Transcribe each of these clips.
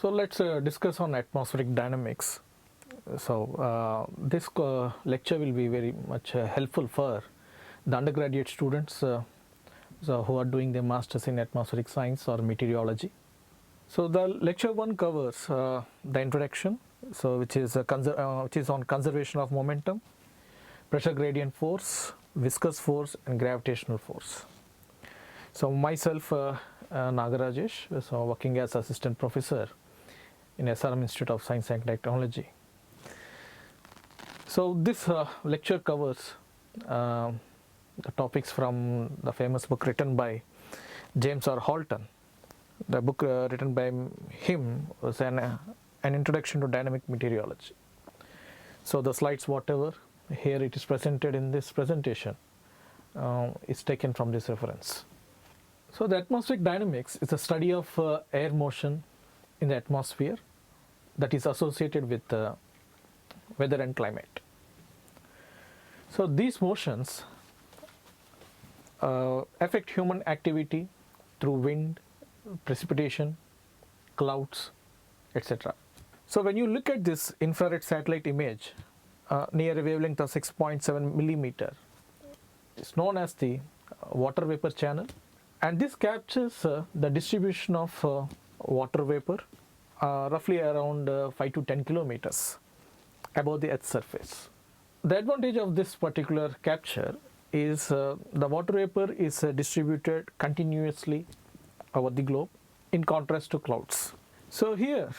So let's discuss on atmospheric dynamics. This lecture will be very much helpful for the undergraduate students who are doing their masters in atmospheric science or meteorology. So the lecture 1 covers the introduction, which is on conservation of momentum, pressure gradient force, viscous force, and gravitational force. So myself, Nagarajesh, working as assistant professor in SRM Institute of Science and Technology. So this lecture covers the topics from the famous book written by James R. Halton. The book written by him was an introduction to dynamic meteorology. So the slides, whatever here it is presented in this presentation, is taken from this reference. So the atmospheric dynamics is a study of air motion in the atmosphere that is associated with weather and climate. So these motions affect human activity through wind, precipitation, clouds, etc. So when you look at this infrared satellite image near a wavelength of 6.7 millimeter, it's known as the water vapor channel, and this captures the distribution of water vapor roughly around 5 to 10 kilometers above the Earth's surface. The advantage of this particular capture is the water vapor is distributed continuously over the globe in contrast to clouds. So here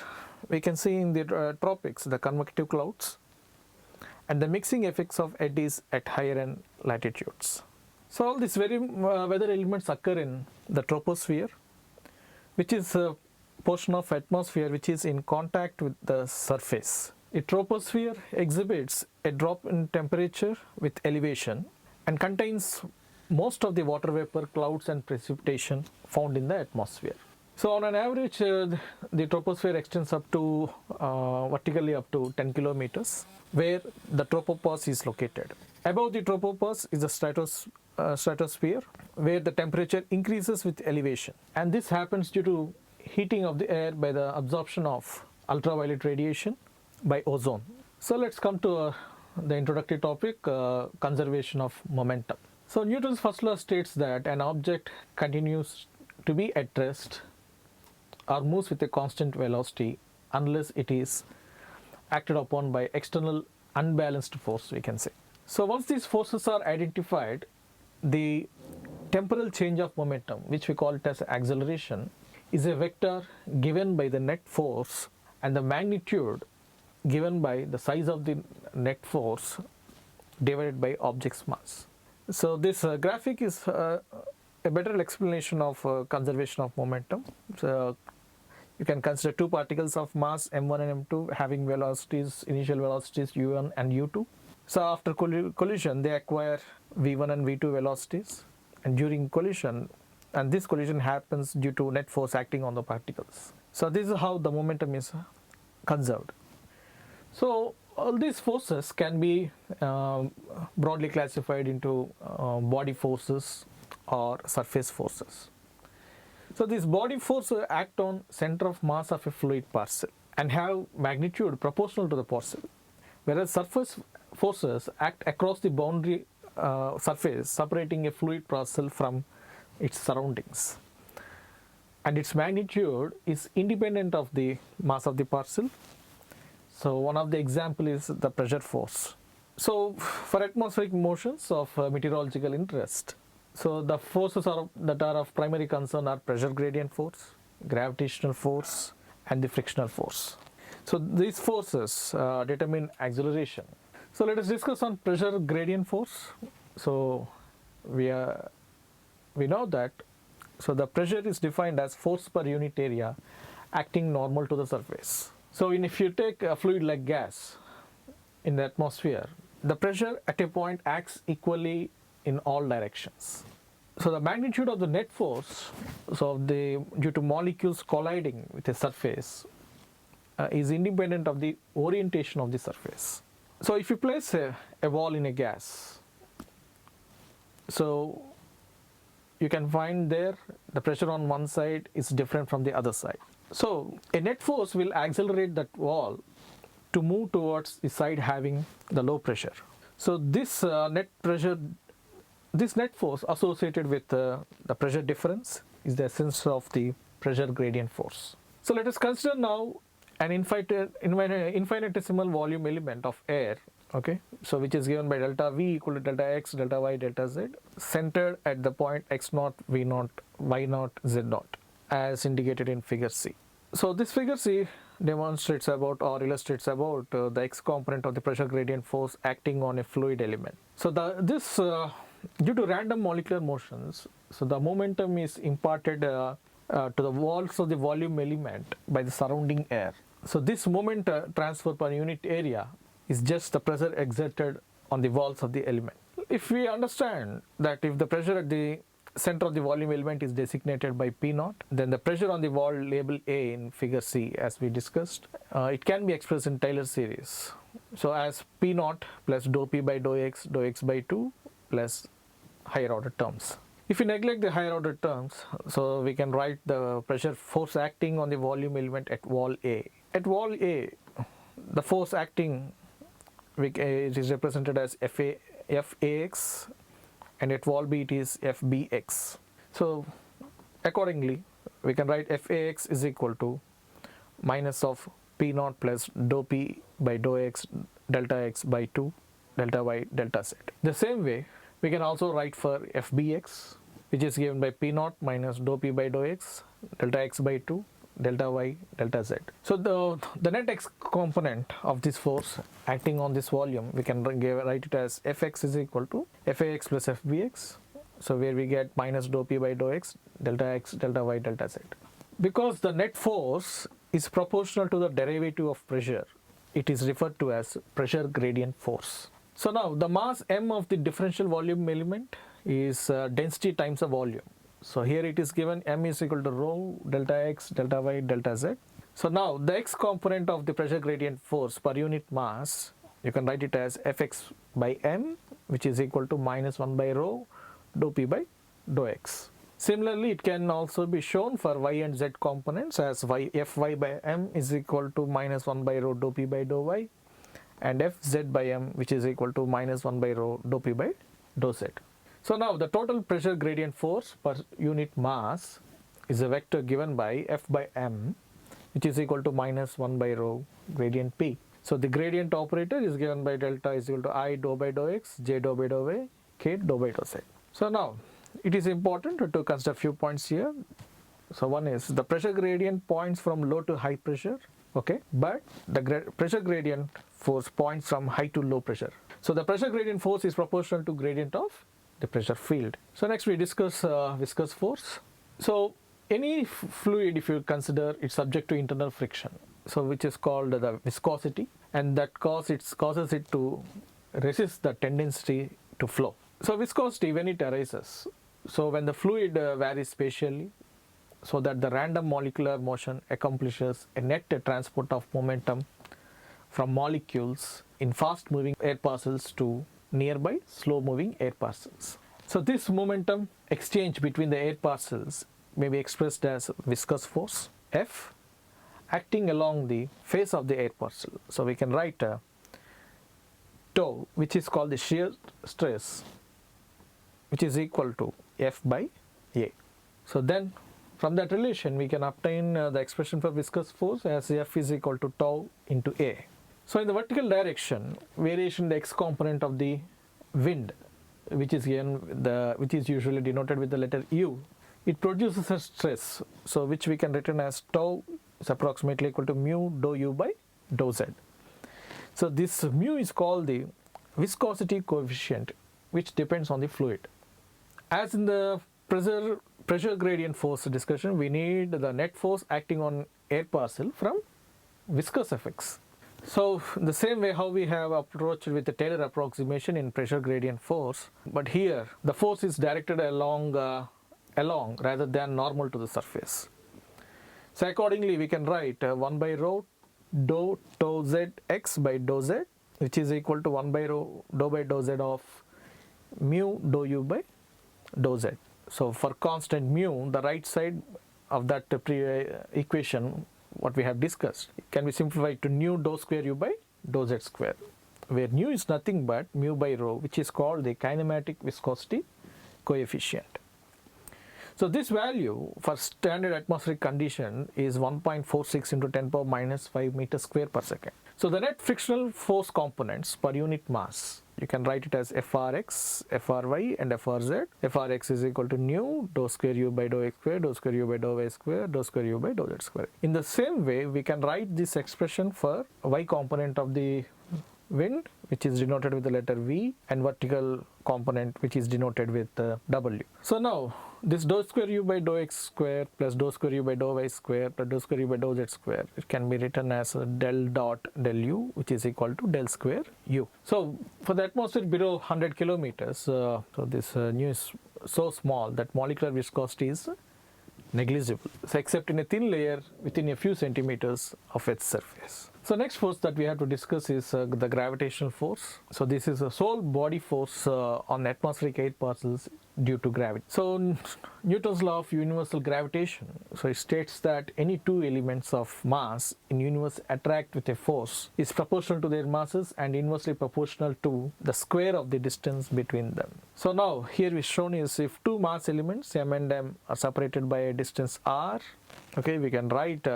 we can see in the tropics the convective clouds and the mixing effects of eddies at higher end latitudes. So all these very weather elements occur in the troposphere, which is a portion of atmosphere which is in contact with the surface. A troposphere exhibits a drop in temperature with elevation and contains most of the water vapor, clouds and precipitation found in the atmosphere. So on an average, the troposphere extends up to vertically up to 10 kilometers, where the tropopause is located. Above the tropopause is the stratosphere, where the temperature increases with elevation, and this happens due to heating of the air by the absorption of ultraviolet radiation by ozone. So let's come to the introductory topic, conservation of momentum. So Newton's first law states that an object continues to be at rest or moves with a constant velocity unless it is acted upon by external unbalanced force, we can say. So once these forces are identified, the temporal change of momentum, which we call it as acceleration, is a vector given by the net force and the magnitude given by the size of the net force divided by object's mass. So this graphic is a better explanation of conservation of momentum. So you can consider two particles of mass m1 and m2 having velocities, initial velocities u1 and u2. So after collision they acquire v1 and v2 velocities, and during collision, and this collision happens due to net force acting on the particles. So this is how the momentum is conserved. So all these forces can be broadly classified into body forces or surface forces. So these body forces act on center of mass of a fluid parcel and have magnitude proportional to the parcel, whereas surface forces act across the boundary surface separating a fluid parcel from its surroundings, and its magnitude is independent of the mass of the parcel. So one of the example is the pressure force. So for atmospheric motions of meteorological interest, so the forces that are of primary concern are pressure gradient force, gravitational force, and the frictional force. So these forces determine acceleration. So let us discuss on pressure gradient force. So we know that the pressure is defined as force per unit area acting normal to the surface. So if you take a fluid like gas in the atmosphere, the pressure at a point acts equally in all directions. So the magnitude of the net force, due to molecules colliding with a surface, is independent of the orientation of the surface. So if you place a wall in a gas, so you can find there the pressure on one side is different from the other side. So a net force will accelerate that wall to move towards the side having the low pressure. So this this net force associated with the pressure difference is the essence of the pressure gradient force. So let us consider now an infinitesimal volume element of air, okay, so which is given by delta V equal to delta X, delta Y, delta Z, centered at the point X naught, V naught, Y naught, Z naught, as indicated in figure C. So this figure C demonstrates about or illustrates about the X component of the pressure gradient force acting on a fluid element. So due to random molecular motions, so the momentum is imparted to the walls of the volume element by the surrounding air. So this moment transfer per unit area is just the pressure exerted on the walls of the element. If we understand that if the pressure at the center of the volume element is designated by P naught, then the pressure on the wall label A in figure C, as we discussed, it can be expressed in Taylor series. So as P naught plus dou P by dou X by 2 plus higher order terms. If we neglect the higher order terms, so we can write the pressure force acting on the volume element at wall A. At wall A, the force acting, it is represented as Fax, and at wall B it is Fbx. So accordingly, we can write Fax is equal to minus of P naught plus dou P by dou X, delta X by 2, delta Y, delta Z. The same way, we can also write for Fbx, which is given by P naught minus dou P by dou X, delta X by 2, delta Y, delta Z. So the net X component of this force acting on this volume, we can write it as Fx is equal to Fax plus Fbx. So where we get minus dou P by dou X, delta X, delta Y, delta Z. Because the net force is proportional to the derivative of pressure, it is referred to as pressure gradient force. So now the mass m of the differential volume element is density times the volume. So here it is given m is equal to rho delta X, delta Y, delta Z. So now the X component of the pressure gradient force per unit mass, you can write it as Fx by m, which is equal to minus 1 by rho dou P by dou X. Similarly, it can also be shown for Y and Z components as Fy by m is equal to minus 1 by rho dou P by dou Y, and Fz by m, which is equal to minus 1 by rho dou P by dou Z. So now the total pressure gradient force per unit mass is a vector given by F by m, which is equal to minus 1 by rho gradient P. So the gradient operator is given by delta is equal to I dou by dou X, J dou by dou Y, K dou by dou Z. So now it is important to consider a few points here. So one is the pressure gradient points from low to high pressure, okay, but the pressure gradient force points from high to low pressure. So the pressure gradient force is proportional to gradient of the pressure field. So next we discuss viscous force. So any fluid, if you consider, it's subject to internal friction, so which is called the viscosity, and that causes it to resist the tendency to flow. So viscosity, when it arises, so when the fluid varies spatially, so that the random molecular motion accomplishes a net transport of momentum from molecules in fast moving air parcels to nearby slow moving air parcels. So this momentum exchange between the air parcels may be expressed as viscous force F acting along the face of the air parcel. So we can write tau, which is called the shear stress, which is equal to F by A. So then from that relation we can obtain the expression for viscous force as F is equal to tau into A. So in the vertical direction, variation in the X component of the wind, which is usually denoted with the letter U, it produces a stress, so which we can written as tau is approximately equal to mu dou U by dou Z. So this mu is called the viscosity coefficient, which depends on the fluid. As in the pressure gradient force discussion, we need the net force acting on air parcel from viscous effects. So the same way how we have approached with the Taylor approximation in pressure gradient force, but here the force is directed along rather than normal to the surface. So accordingly we can write 1 by rho dou tau z x by dou z, which is equal to 1 by rho dou by dou z of mu dou u by dou z. So for constant mu, the right side of that equation what we have discussed can be simplified to nu dou square u by dou z square, where nu is nothing but mu by rho, which is called the kinematic viscosity coefficient. So this value for standard atmospheric condition is 1.46 into 10 power minus 5 meters square per second. So the net frictional force components per unit mass, you can write it as Frx, Fry and Frz. Frx is equal to nu dou square u by dou x square, dou square u by dou y square, dou square u by dou z square. In the same way, we can write this expression for y component of the wind, which is denoted with the letter V, and vertical component, which is denoted with W. So now this dou square u by dou x square plus dou square u by dou y square plus dou square u by dou z square, it can be written as del dot del u, which is equal to del square u. So for the atmosphere below 100 kilometers, so this nu is so small that molecular viscosity is negligible, so except in a thin layer within a few centimeters of its surface. So next force that we have to discuss is the gravitational force. So this is a sole body force on atmospheric air parcels due to gravity. So Newton's law of universal gravitation, so it states that any two elements of mass in universe attract with a force is proportional to their masses and inversely proportional to the square of the distance between them. So now here is shown is if two mass elements m and m are separated by a distance r, okay, we can write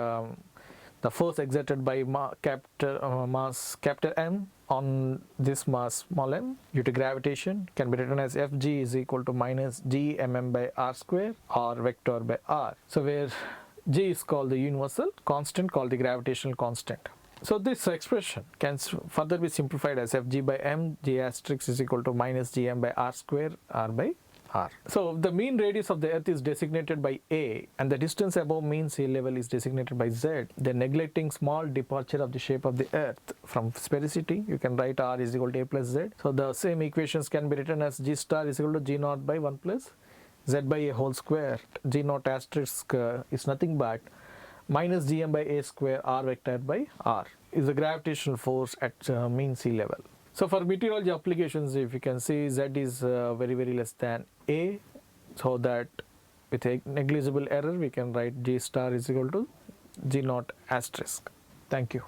the force exerted by mass capital M on this mass small m due to gravitation can be written as Fg is equal to minus g mm by r square or vector by r. So where g is called the universal constant called the gravitational constant. So this expression can further be simplified as Fg by m, g asterisk is equal to minus gm by r square r by r. So the mean radius of the earth is designated by a and the distance above mean sea level is designated by z, then neglecting small departure of the shape of the earth from sphericity, you can write r is equal to a plus z. So the same equations can be written as g star is equal to g naught by 1 plus z by a whole square. G naught asterisk is nothing but minus gm by a square r vector by r is the gravitational force at mean sea level. So for meteorology applications, if you can see z is very less than a, so that with a negligible error we can write g star is equal to g naught asterisk. Thank you.